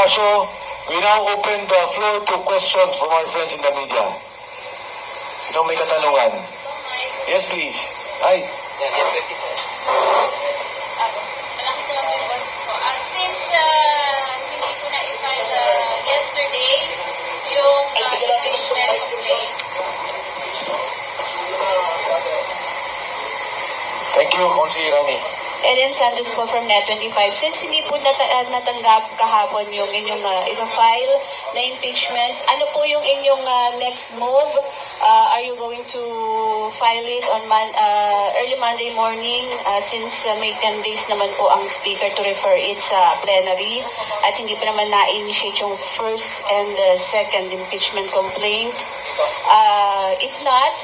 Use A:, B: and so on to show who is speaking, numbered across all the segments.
A: Ignacio, we now open the floor to questions from our friends in the media. Sino may katanungan? Yes, please. Hi.
B: Malakas naman yung boses ko. Since hindi ko na i-file yesterday yung impeachment complaint.
A: Thank you, Consigliere Rani.
B: Ellen Santos po from Net25. Since hindi po natanggap kahapon yung inyong file na impeachment, ano po yung inyong next move? Are you going to file it on early Monday morning since may 10 days naman po ang speaker to refer it sa plenary at hindi pa naman na-initiate yung first and second impeachment complaint? If not,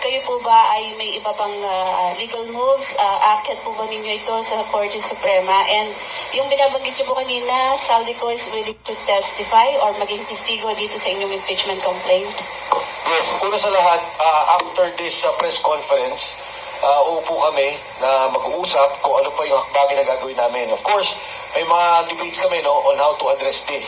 B: kayo po ba ay may iba pang legal moves? Akit po ba ninyo ito sa Korte Suprema? And yung binabanggit niyo po kanina, Saldico is willing to testify or maging testigo dito sa inyong impeachment complaint?
A: Yes, una sa lahat, after this press conference, uupo kami na mag-uusap kung ano pa yung bagay na gagawin namin. Of course, may mga debates kami on how to address this.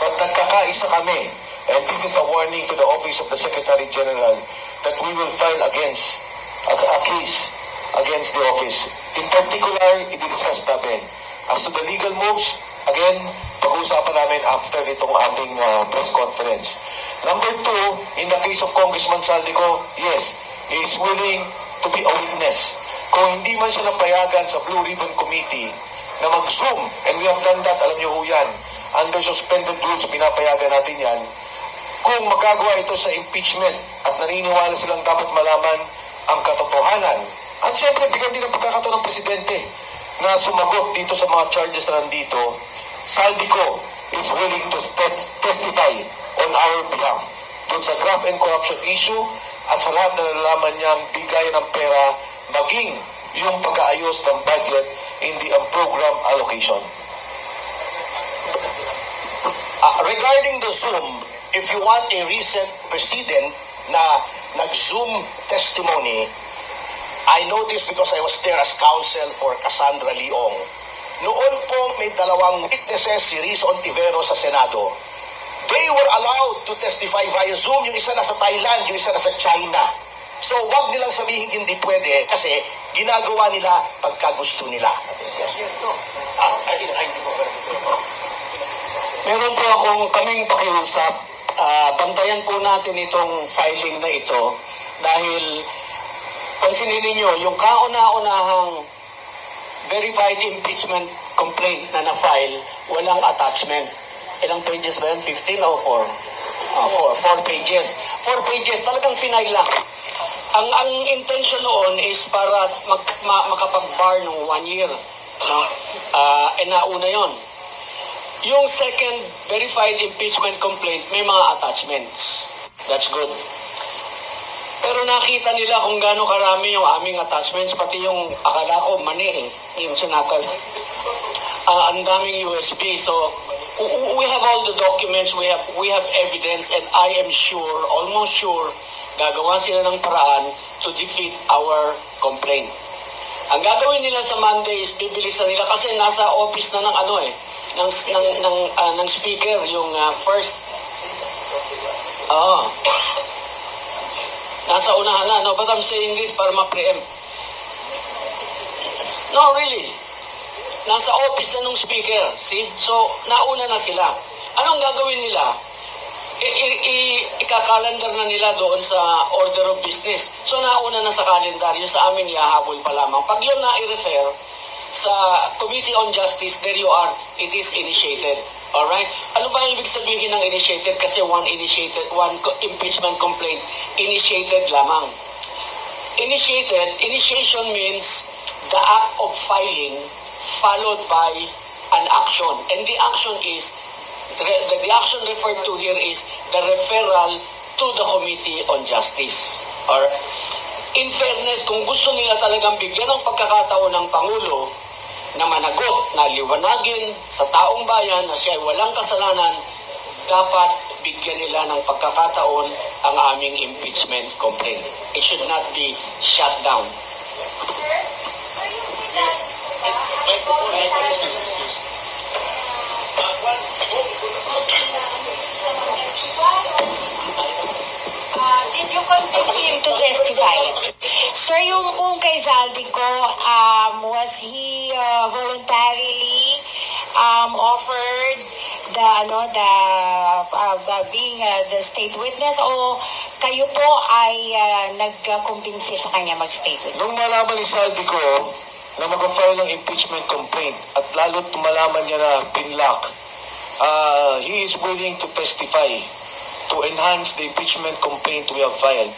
A: But nagkakaisa kami, and this is a warning to the Office of the Secretary General that we will file against a case against the office. In particular, i-discuss namin. As to the legal moves, again, pag-uusapan namin after itong ating press conference. Number two, in the case of Congressman Saldico, yes, he is willing to be a witness. Kung hindi man siya napayagan sa Blue Ribbon Committee na mag-zoom, and we have done that, alam niyo ho yan, under suspended rules, pinapayagan natin yan. Kung magagawa ito sa impeachment at naniniwala silang dapat malaman ang katotohanan, at siyempre bigyan din ang pagkakataon ng Presidente na sumagot dito sa mga charges na nandito, Saldico is willing to testify on our behalf dun sa graft and corruption issue at sa lahat na nalalaman niyang bigayan ng pera maging yung pagkaayos ng budget in the program allocation.
C: Regarding the Zoom, if you want a recent precedent na nag-Zoom testimony, I noticed because I was there as counsel for Cassandra Leong. Noon po may dalawang witnesses, si Riz Ontivero sa Senado. They were allowed to testify via Zoom. Yung isa nasa Thailand, yung isa nasa China. So wag nilang sabihin hindi pwede kasi ginagawa nila pagka gusto nila.
D: Meron po kaming pakiusap. Bantayan po natin itong filing na ito dahil pansinin ninyo, yung kauna-unahang verified impeachment complaint na na-file, walang attachment. Ilang pages ba yan? 15 o 4? 4 pages. 4 pages, talagang final lang. Ang intention noon is para makapag-bar ng 1 year. No? Nauna yon. Yung second verified impeachment complaint, may mga attachments. That's good. Pero nakita nila kung gaano karami yung aming attachments, pati yung akala ko mani yung sinakal. Ang daming USB. So, we have all the documents, we have evidence, and I am sure, almost sure, gagawa sila ng paraan to defeat our complaint. Ang gagawin nila sa Monday is bibilisan nila kasi nasa office na ng speaker yung first nasa unahan na, no? But I'm saying this para ma-preempt. No, really. Nasa office na nung speaker. See? So, nauna na sila. Anong gagawin nila? Ikakalendar na nila doon sa order of business. So, nauna na sa calendar. Yung sa amin, ihahabol pa lamang. Pag yun na i-refer sa Committee on Justice, there you are, it is initiated. Alright? Ano ba yung ibig sabihin ng initiated? Kasi one impeachment complaint, initiated lamang. Initiation means the act of filing followed by an action. And the action is, the action referred to here is the referral to the Committee on Justice. Or, in fairness, kung gusto nila talagang bigyan ng pagkakataon ng Pangulo na managot, na liwanagin sa taong bayan na siya ay walang kasalanan, dapat bigyan nila ng pagkakataon ang aming impeachment complaint. It should not be shut down.
E: him to testify. Sir, yung pong kay Zaldico, was he voluntarily offered being the state witness, o kayo po ay nagkumbinsi sa kanya mag-state witness?
A: Nung malaman ni Saldi ko na mag-file ng impeachment complaint at lalo't malaman niya na pinlock, he is willing to testify to enhance the impeachment complaint we have filed.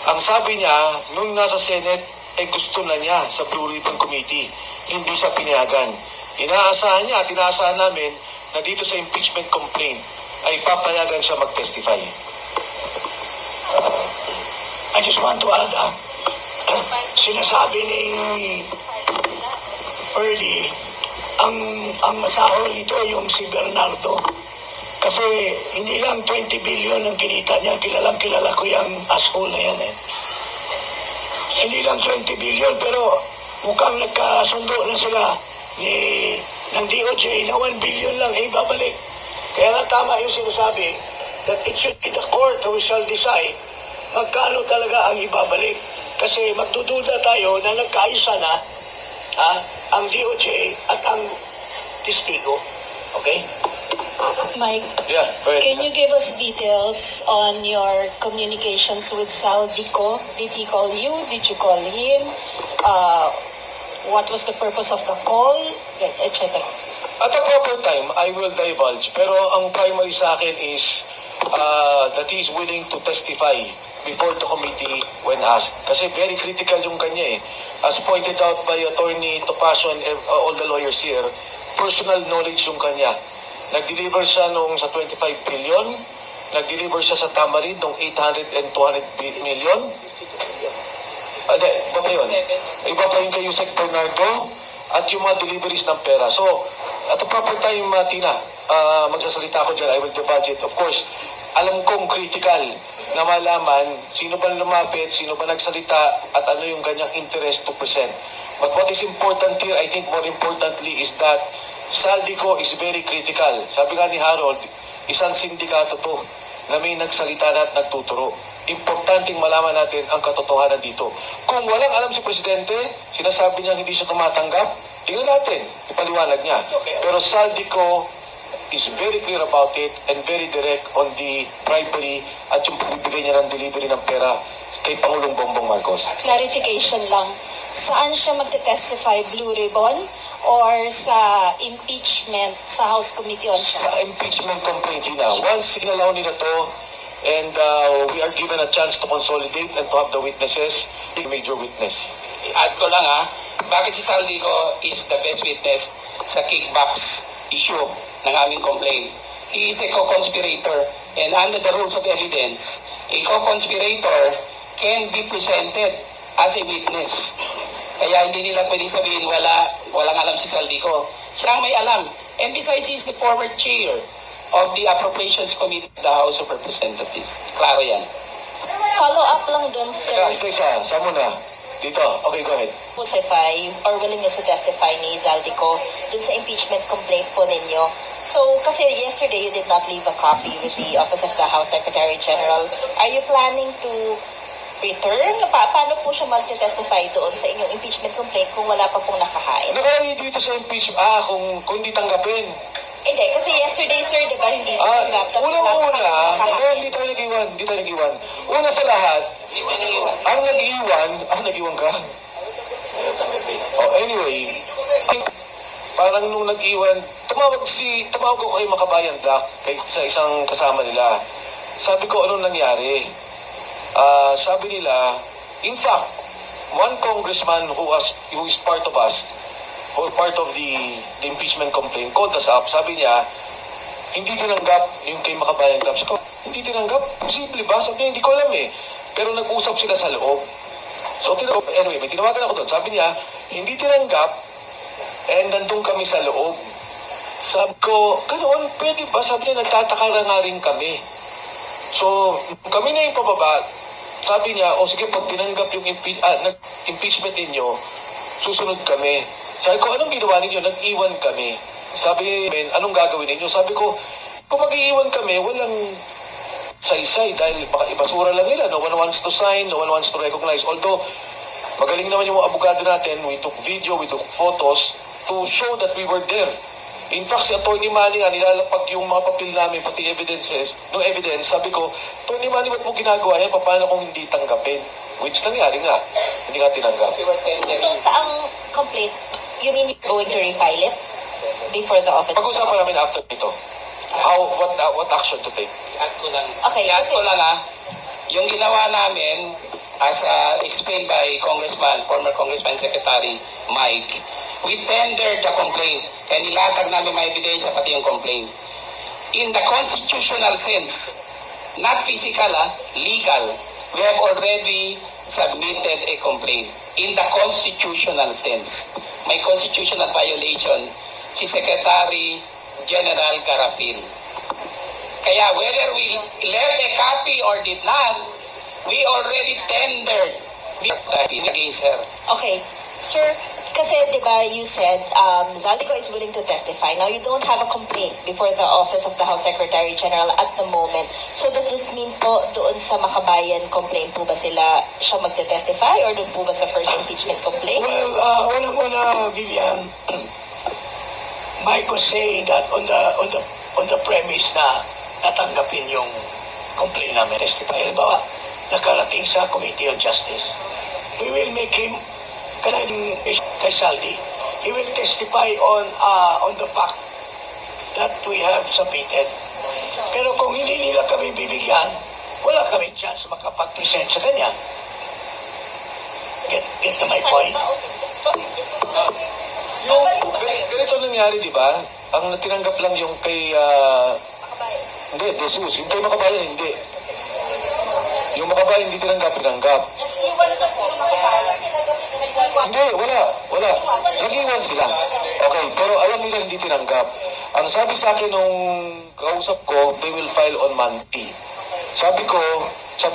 A: Ang sabi niya, nung nasa Senate, gusto na niya sa Blue Ribbon Committee, hindi sa pinayagan. Inaasahan niya at inaasahan namin na dito sa impeachment complaint ay papayagan siya mag-testify.
F: I just want to add, sinasabi ni Early, ang masahol nito yung si Bernardo. Kasi hindi lang 20 billion ang kinita niya, kilala ko yung asshole na yan eh. Hindi lang 20 billion, pero mukhang nagkasundo na sila ng DOJ na 1 billion lang babalik. Kaya nga tama yung sinasabi that it should be the court who shall decide magkano talaga ang ibabalik. Kasi magdududa tayo na nagkaisa na ang DOJ at ang testigo. Okay?
E: Mike,
A: Yeah, go ahead.
E: can you give us details on your communications with Saldico? Did he call you? Did you call him? What was the purpose of the call? Etc.
A: At the proper time, I will divulge. Pero ang primary sa akin is that he is willing to testify before the committee when asked. Kasi very critical yung kanya eh. As pointed out by Attorney Topacio and all the lawyers here, personal knowledge yung kanya. Nag-deliver siya nung sa 25 billion, nag-deliver siya sa Tamarin nung 800 and 200 million. Hindi, iba pa yun. Iba pa yung kay Yusek Bernardo at yung mga deliveries ng pera. So, at the proper time, Tina, magsasalita ako dyan, I will divulge it. Of course, alam kong critical na malaman sino ba lumapit, sino ba nagsalita, at ano yung kanyang interest to present. But what is important here, I think more importantly, is that Saldico is very critical. Sabi nga ni Harold, isang sindikato to na may nagsalita na at nagtuturo. Importanteng malaman natin ang katotohanan dito. Kung walang alam si Presidente, sinasabi niya hindi siya tumatanggap, tingnan natin, ipaliwanag niya. Pero Saldico is very clear about it and very direct on the bribery at yung pagbibigay niya ng delivery ng pera kay Pangulong Bongbong Marcos.
E: Clarification lang. Saan siya magte-testify? Blue Ribbon or sa impeachment sa House Committee on
A: Sa
E: Justice?
A: impeachment complaint na. Once sinalaw nila to and we are given a chance to consolidate and to have the witnesses, the major witness.
G: Add ko lang bakit si Saldico is the best witness sa kickbacks issue ng aming complaint. He is a co-conspirator and under the rules of evidence, a co-conspirator can be presented as a witness. Kaya hindi nila pwedeng sabihin walang alam si Saldico. Siya ang may alam. And besides, he is the former chair of the Appropriations Committee of the House of Representatives. Klaro yan.
E: Follow up lang dun, sir.
A: Isa, sa muna. Dito, okay, go ahead.
E: Testify or willingness to testify ni Zaldico dun sa impeachment complaint po ninyo. So, kasi yesterday you did not leave a copy with the Office of the House Secretary General. Are you planning to return? Paano po siya mag-testify doon sa inyong impeachment complaint kung wala pa pong nakahain?
A: Nakalagay dito sa impeachment, kung hindi tanggapin.
E: Hindi, kasi yesterday, sir, di ba, hindi natanggap.
A: Unang-una, hindi tayo nag-iwan. Una sa lahat, ang nag-iwan ka? Anyway, parang nung nag-iwan, tumawag ko kay Makabayan Black, sa isang kasama nila. Sabi ko, anong nangyari? Sabi nila, in fact, one congressman who is part of us, or part of the impeachment complaint, called us up. Sabi niya, hindi tinanggap yung kay Makabayan Black. Sabi ko, hindi tinanggap? Posible ba? Sabi niya, hindi ko alam eh. Pero nag-usap sila sa loob. So, anyway, may tinawagan ako doon. Sabi niya, hindi tinanggap, and nandun kami sa loob. Sabi ko, ganoon, pwede ba? Sabi niya, nagtataka nga rin kami. So, kami na yung pababa. Sabi niya, sige, pag tinanggap yung impeachment ninyo, susunod kami. Sabi ko, anong ginawa ninyo? Nag-iwan kami. Sabi niya, anong gagawin ninyo? Sabi ko, kung mag-iiwan kami, saysay dahil baka ibasura lang nila. No one wants to sign, no one wants to recognize. Although, magaling naman yung mga abogado natin. We took video, we took photos to show that we were there. In fact, si Atty. Manny nga, nilalapag yung mga papel namin, pati evidences, no evidence, sabi ko, Atty. Manny, ba't mo ginagawa yan? Paano kung hindi tanggapin? Which nangyari nga, hindi nga tinanggap.
G: We were tendering.
E: So, sa ang complaint, you mean you're going to refile it before the office?
A: Pag-usapan namin after ito. What action to take?
G: I-add ko lang.
E: Okay,
G: I-add
E: kasi-
G: ko lang yung ginawa namin, as explained by former Congressman Secretary Mike, we tendered the complaint and ilatag namin mga ebidensya pati yung complaint. In the constitutional sense, not physical, legal, we have already submitted a complaint. In the constitutional sense, may constitutional violation si Secretary General Garafil. Kaya whether we left a copy or did not, we already tendered against her.
E: Okay. Sir, kasi di ba you said Zaldico is willing to testify. Now, you don't have a complaint before the Office of the House Secretary General at the moment. So, does this mean po doon sa Makabayan complaint po ba siya magte-testify or doon po ba sa first impeachment complaint?
F: Well, unang-una, Vivian, Mike was saying that on the premise na natanggapin yung complaint namin, testify. Halimbawa, nakarating sa Committee on Justice. We will make him, kay Saldi, he will testify on the fact that we have submitted. Pero kung hindi nila kami bibigyan, wala kami chance makapag-present sa kanya. Get to my point?
A: Ganito nangyari, di ba? Ang tinanggap lang yung kay... hindi, Jesus. Yung kay Makabayan, hindi. Yung Makabayan, hindi tinanggap. Hindi, wala. Nag-iwan sila. Okay, pero alam nila hindi tinanggap. Ang sabi sa akin nung kausap ko, they will file on Monday. Sabi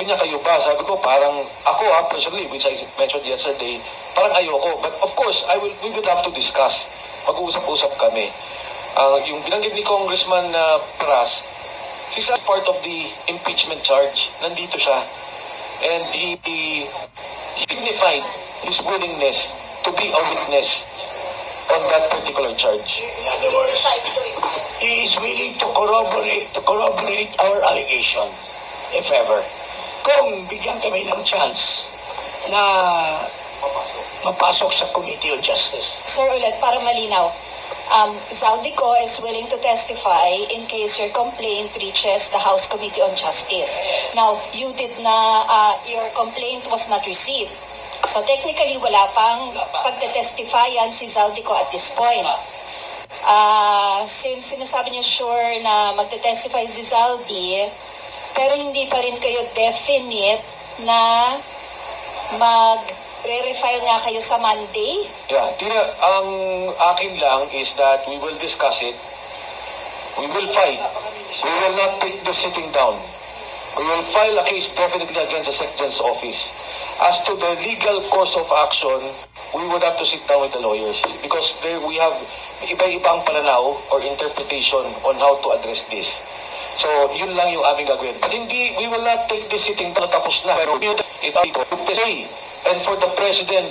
A: niya kayo ba? Sabi ko, parang ako personally, which I mentioned yesterday, parang ayoko. But of course, we would have to discuss. Mag-uusap-usap kami. Yung binanggit ni Congressman Pras, he's a part of the impeachment charge. Nandito siya. And he signified his willingness to be a witness on that particular charge.
F: In other words, he is willing to corroborate our allegations, if ever. Kung bigyan kami ng chance na mapasok sa Committee on Justice.
E: Sir, ulit, para malinaw, Zaldico is willing to testify in case your complaint reaches the House Committee on Justice. Now, your complaint was not received. So technically, wala pang pagtetestifayan si Zaldico at this point. Since sinasabi niyo sure na magte-testify si Zaldi, pero hindi pa rin kayo definite na mag-refile nga kayo sa Monday?
A: Yeah, ang akin lang is that we will discuss it. We will fight. We will not take the sitting down. We will file a case definitely against the Secretary's office. As to the legal course of action, we would have to sit down with the lawyers because we have iba-ibang pananaw or interpretation on how to address this. So, yun lang yung aming gagawin. But we will not take this sitting down tapos na. Pero it's to say, and for the President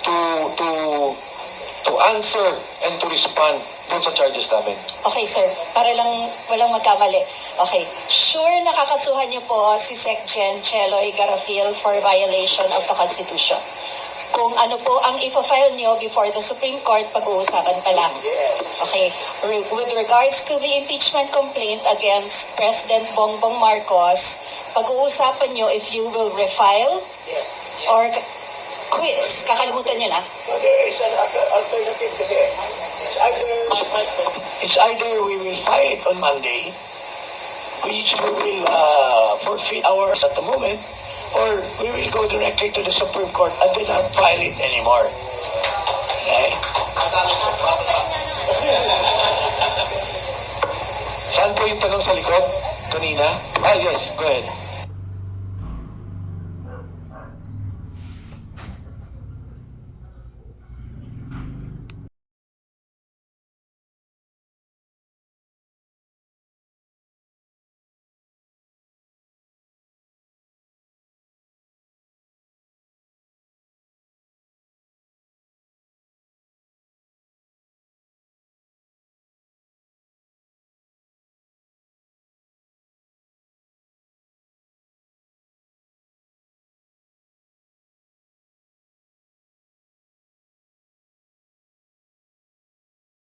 A: to answer and to respond dun sa charges namin.
E: Okay, sir. Para lang walang magkamali. Okay. Sure nakakasuhan niyo po si Sec. Gen. Cheloy Garafil for violation of the Constitution. Kung ano po ang ipa-file niyo before the Supreme Court, pag-uusapan pa lang. Okay. With regards to the impeachment complaint against President Bongbong Marcos, pag-uusapan niyo if you will refile or quits. Kakalimutan niyo na.
F: There is an alternative kasi it's either we will file it on Monday, which we will forfeit hours at the moment, or we will go directly to the Supreme Court and do not file it anymore. Okay?
A: Saan po yung tanong sa likod? Kanina? Yes, go ahead.